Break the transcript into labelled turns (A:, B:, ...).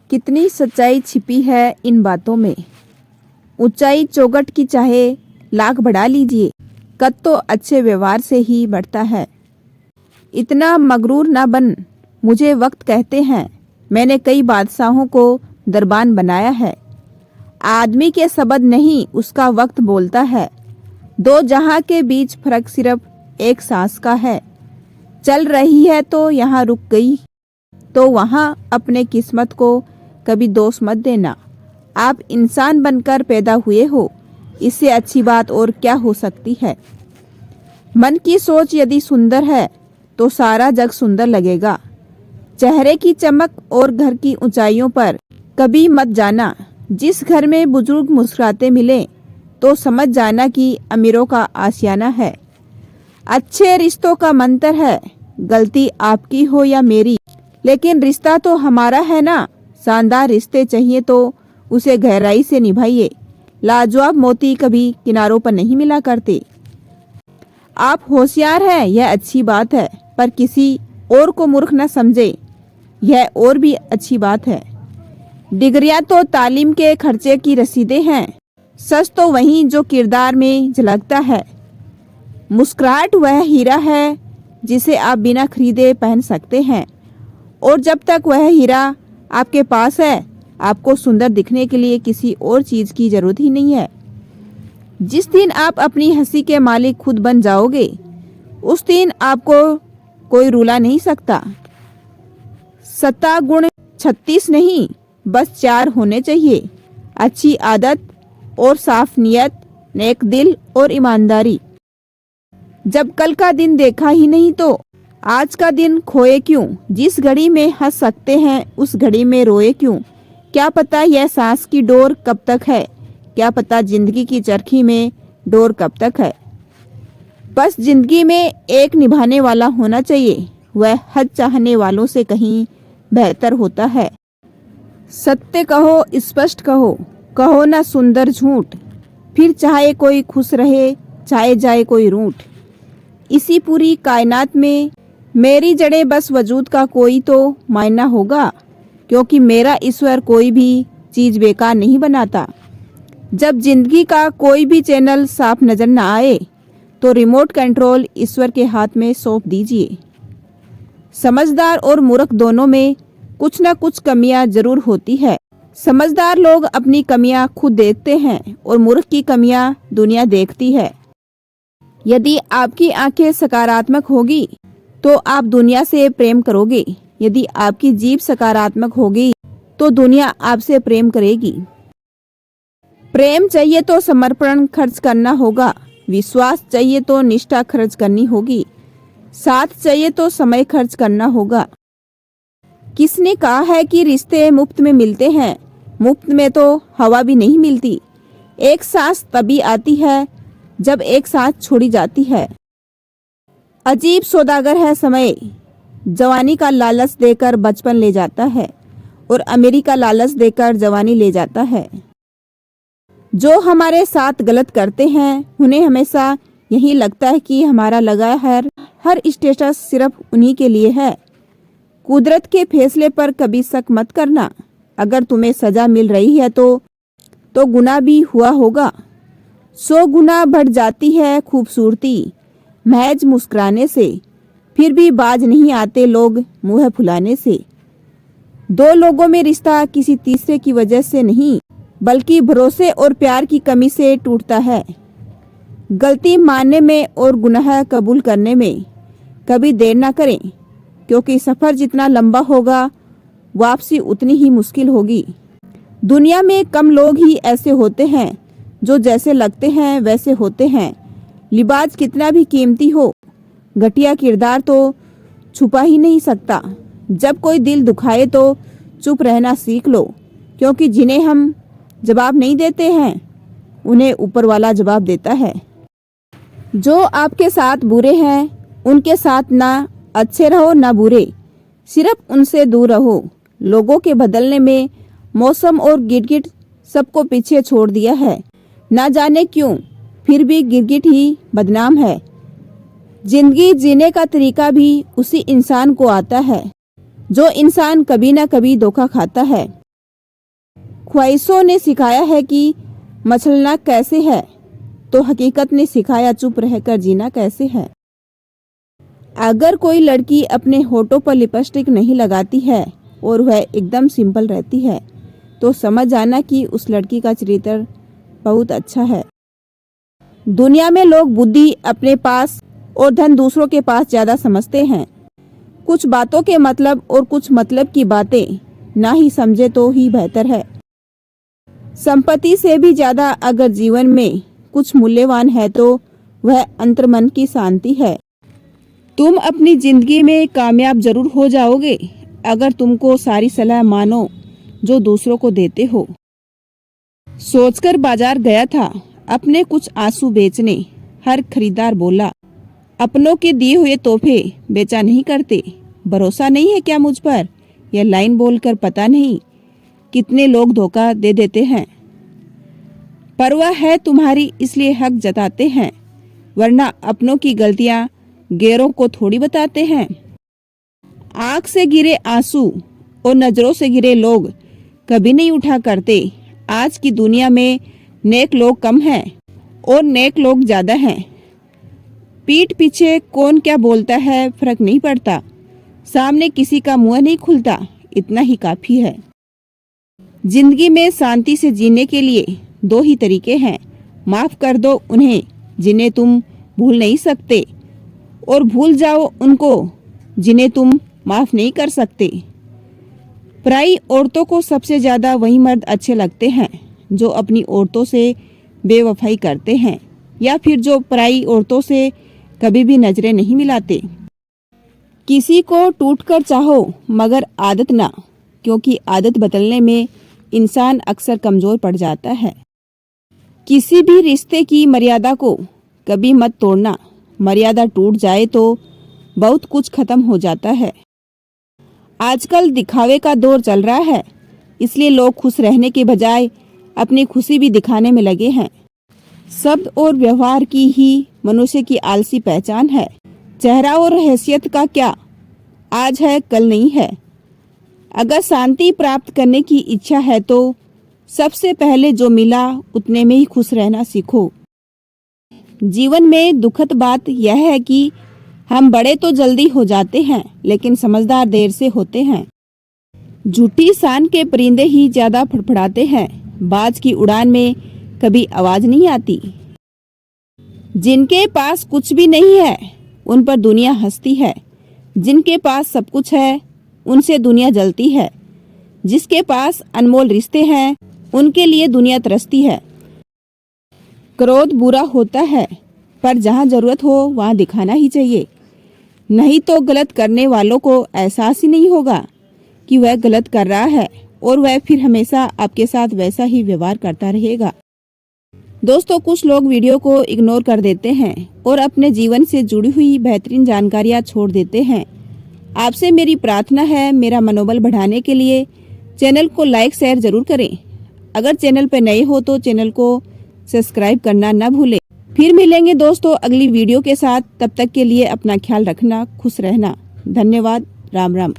A: कितनी सच्चाई छिपी है इन बातों में। ऊंचाई चौखट की चाहे लाख बढ़ा लीजिए, कद तो अच्छे व्यवहार से ही बढ़ता है। इतना मगरूर ना बन, मुझे वक्त कहते हैं। मैंने कई बादशाहों को दरबान बनाया है। आदमी के शब्द नहीं, उसका वक्त बोलता है। दो जहां के बीच फर्क सिर्फ एक सांस का है। चल रही है तो यहाँ रुक गई तो वहाँ अपने किस्मत को कभी दोष मत देना। आप इंसान बनकर पैदा हुए हो, इससे अच्छी बात और क्या हो सकती है। मन की सोच यदि सुंदर है तो सारा जग सुंदर लगेगा। चेहरे की चमक और घर की ऊंचाइयों पर कभी मत जाना। जिस घर में बुजुर्ग मुस्कुराते मिले तो समझ जाना कि अमीरों का आशियाना है। अच्छे रिश्तों का मंत्र है, गलती आपकी हो या मेरी, लेकिन रिश्ता तो हमारा है ना। शानदार रिश्ते चाहिए तो उसे गहराई से निभाइए। लाजवाब मोती कभी किनारों पर नहीं मिला करते। आप होशियार हैं, यह अच्छी बात है, पर किसी और को मूर्ख न समझे, यह और भी अच्छी बात है। डिग्रियां तो तालीम के खर्चे की रसीदें हैं। सच तो वही जो किरदार में झलकता है। मुस्कुराहट वह हीरा है जिसे आप बिना खरीदे पहन सकते हैं, और जब तक वह हीरा आपके पास है, आपको सुंदर दिखने के लिए किसी और चीज की जरूरत ही नहीं है। जिस दिन आप अपनी हंसी के मालिक खुद बन जाओगे, उस दिन आपको कोई रुला नहीं सकता। सत्ता गुण 36 नहीं, बस 4 होने चाहिए। अच्छी आदत और साफ नियत, नेक दिल और ईमानदारी। जब कल का दिन देखा ही नहीं तो आज का दिन खोए क्यों। जिस घड़ी में हंस सकते हैं उस घड़ी में रोए क्यों। क्या पता यह सांस की डोर कब तक है, क्या पता जिंदगी की चरखी में डोर कब तक है। बस जिंदगी में एक निभाने वाला होना चाहिए, वह हद चाहने वालों से कहीं बेहतर होता है। सत्य कहो, स्पष्ट कहो, कहो ना सुंदर झूठ, फिर चाहे कोई खुश रहे चाहे जाए कोई रूठ। इसी पूरी कायनात में मेरी जड़ें बस वजूद का कोई तो मायना होगा, क्योंकि मेरा ईश्वर कोई भी चीज बेकार नहीं बनाता। जब जिंदगी का कोई भी चैनल साफ नजर न आए तो रिमोट कंट्रोल ईश्वर के हाथ में सौंप दीजिए। समझदार और मूर्ख दोनों में कुछ न कुछ कमियां जरूर होती है। समझदार लोग अपनी कमियां खुद देखते हैं और मूर्ख की कमियां दुनिया देखती है। यदि आपकी आंखें सकारात्मक होगी तो आप दुनिया से प्रेम करोगे। यदि आपकी जीभ सकारात्मक होगी तो दुनिया आपसे प्रेम करेगी। प्रेम चाहिए तो समर्पण खर्च करना होगा। विश्वास चाहिए तो निष्ठा खर्च करनी होगी। साथ चाहिए तो समय खर्च करना होगा। किसने कहा है कि रिश्ते मुफ्त में मिलते हैं। मुफ्त में तो हवा भी नहीं मिलती। एक सांस तभी आती है जब एक सांस छोड़ी जाती है। अजीब सौदागर है समय। जवानी का लालच देकर बचपन ले जाता है और अमीरी का लालच देकर जवानी ले जाता है। जो हमारे साथ गलत करते हैं उन्हें हमेशा यही लगता है कि हमारा लगा हर स्टेटस सिर्फ उन्हीं के लिए है। कुदरत के फैसले पर कभी शक मत करना। अगर तुम्हें सजा मिल रही है तो गुनाह भी हुआ होगा। 100 गुना बढ़ जाती है खूबसूरती महज मुस्कुराने से, फिर भी बाज नहीं आते लोग मुंह फुलाने से। 2 लोगों में रिश्ता किसी तीसरे की वजह से नहीं, बल्कि भरोसे और प्यार की कमी से टूटता है। गलती मानने में और गुनाह कबूल करने में कभी देर ना करें, क्योंकि सफर जितना लंबा होगा वापसी उतनी ही मुश्किल होगी। दुनिया में कम लोग ही ऐसे होते हैं जो जैसे लगते हैं वैसे होते हैं। लिबास कितना भी कीमती हो, घटिया किरदार तो छुपा ही नहीं सकता। जब कोई दिल दुखाए तो चुप रहना सीख लो, क्योंकि जिन्हें हम जवाब नहीं देते हैं उन्हें ऊपर वाला जवाब देता है। जो आपके साथ बुरे हैं उनके साथ ना अच्छे रहो ना बुरे, सिर्फ उनसे दूर रहो। लोगों के बदलने में मौसम और गिरगिट सबको पीछे छोड़ दिया है। ना जाने क्यों, फिर भी गिरगिट ही बदनाम है। जिंदगी जीने का तरीका भी उसी इंसान को आता है जो इंसान कभी ना कभी धोखा खाता है। ख्वाहिशों ने सिखाया है कि मचलना कैसे है, तो हकीकत ने सिखाया चुप रहकर जीना कैसे है। अगर कोई लड़की अपने होठों पर लिपस्टिक नहीं लगाती है और वह एकदम सिंपल रहती है, तो समझ जाना कि उस लड़की का चरित्र बहुत अच्छा है। दुनिया में लोग बुद्धि अपने पास और धन दूसरों के पास ज़्यादा समझते हैं। कुछ बातों के मतलब और कुछ मतलब की बातें ना ही समझे तो ही बेहतर है। संपत्ति से भी ज़्यादा अगर जीवन में कुछ मूल्यवान है तो वह अंतर्मन की शांति है। तुम अपनी जिंदगी में कामयाब जरूर हो जाओगे अगर तुमको सारी सलाह मानो जो दूसरों को देते हो। सोचकर बाजार गया था अपने कुछ आंसू बेचने। हर खरीदार बोला, अपनों के दिए हुए तोहफे बेचा नहीं करते। भरोसा नहीं है क्या मुझ पर? यह लाइन बोलकर पता नहीं कितने लोग धोखा दे देते हैं। परवाह है तुम्हारी इसलिए हक जताते हैं, वरना अपनों की गलतियां गैरों को थोड़ी बताते हैं। आंख से गिरे आंसू और नजरों से गिरे लोग कभी नहीं उठा करते। आज की दुनिया में नेक लोग कम हैं और नेक लोग ज्यादा हैं। पीठ पीछे कौन क्या बोलता है फर्क नहीं पड़ता, सामने किसी का मुंह नहीं खुलता, इतना ही काफी है। जिंदगी में शांति से जीने के लिए दो ही तरीके हैं, माफ कर दो उन्हें जिन्हें तुम भूल नहीं सकते, और भूल जाओ उनको जिन्हें तुम माफ नहीं कर सकते। पराई औरतों को सबसे ज्यादा वही मर्द अच्छे लगते हैं जो अपनी औरतों से बेवफाई करते हैं, या फिर जो पराई औरतों से कभी भी नजरें नहीं मिलाते। किसी को टूटकर चाहो मगर आदत ना, क्योंकि आदत बदलने में इंसान अक्सर कमजोर पड़ जाता है। किसी भी रिश्ते की मर्यादा को कभी मत तोड़ना, मर्यादा टूट जाए तो बहुत कुछ खत्म हो जाता है। आजकल दिखावे का दौर चल रहा है, इसलिए लोग खुश रहने के बजाय अपनी खुशी भी दिखाने में लगे हैं। शब्द और व्यवहार की ही मनुष्य की आलसी पहचान है। चेहरा और हैसियत का क्या, आज है कल नहीं है। अगर शांति प्राप्त करने की इच्छा है तो सबसे पहले जो मिला उतने में ही खुश रहना सीखो। जीवन में दुखद बात यह है कि हम बड़े तो जल्दी हो जाते हैं लेकिन समझदार देर से होते हैं। झूठी शान के परिंदे ही ज्यादा फड़फड़ाते हैं, बाज की उड़ान में कभी आवाज नहीं आती। जिनके पास कुछ भी नहीं है उन पर दुनिया हंसती है, जिनके पास सब कुछ है उनसे दुनिया जलती है। जिसके पास अनमोल रिश्ते हैं उनके लिए दुनिया तरसती है। क्रोध बुरा होता है पर जहाँ जरूरत हो वहाँ दिखाना ही चाहिए, नहीं तो गलत करने वालों को एहसास ही नहीं होगा कि वह गलत कर रहा है और वह फिर हमेशा आपके साथ वैसा ही व्यवहार करता रहेगा। दोस्तों, कुछ लोग वीडियो को इग्नोर कर देते हैं और अपने जीवन से जुड़ी हुई बेहतरीन जानकारियां छोड़ देते हैं। आपसे मेरी प्रार्थना है, मेरा मनोबल बढ़ाने के लिए चैनल को लाइक शेयर जरूर करें। अगर चैनल पर नए हो तो चैनल को सब्सक्राइब करना न भूलें। फिर मिलेंगे दोस्तों अगली वीडियो के साथ, तब तक के लिए अपना ख्याल रखना, खुश रहना। धन्यवाद। राम राम।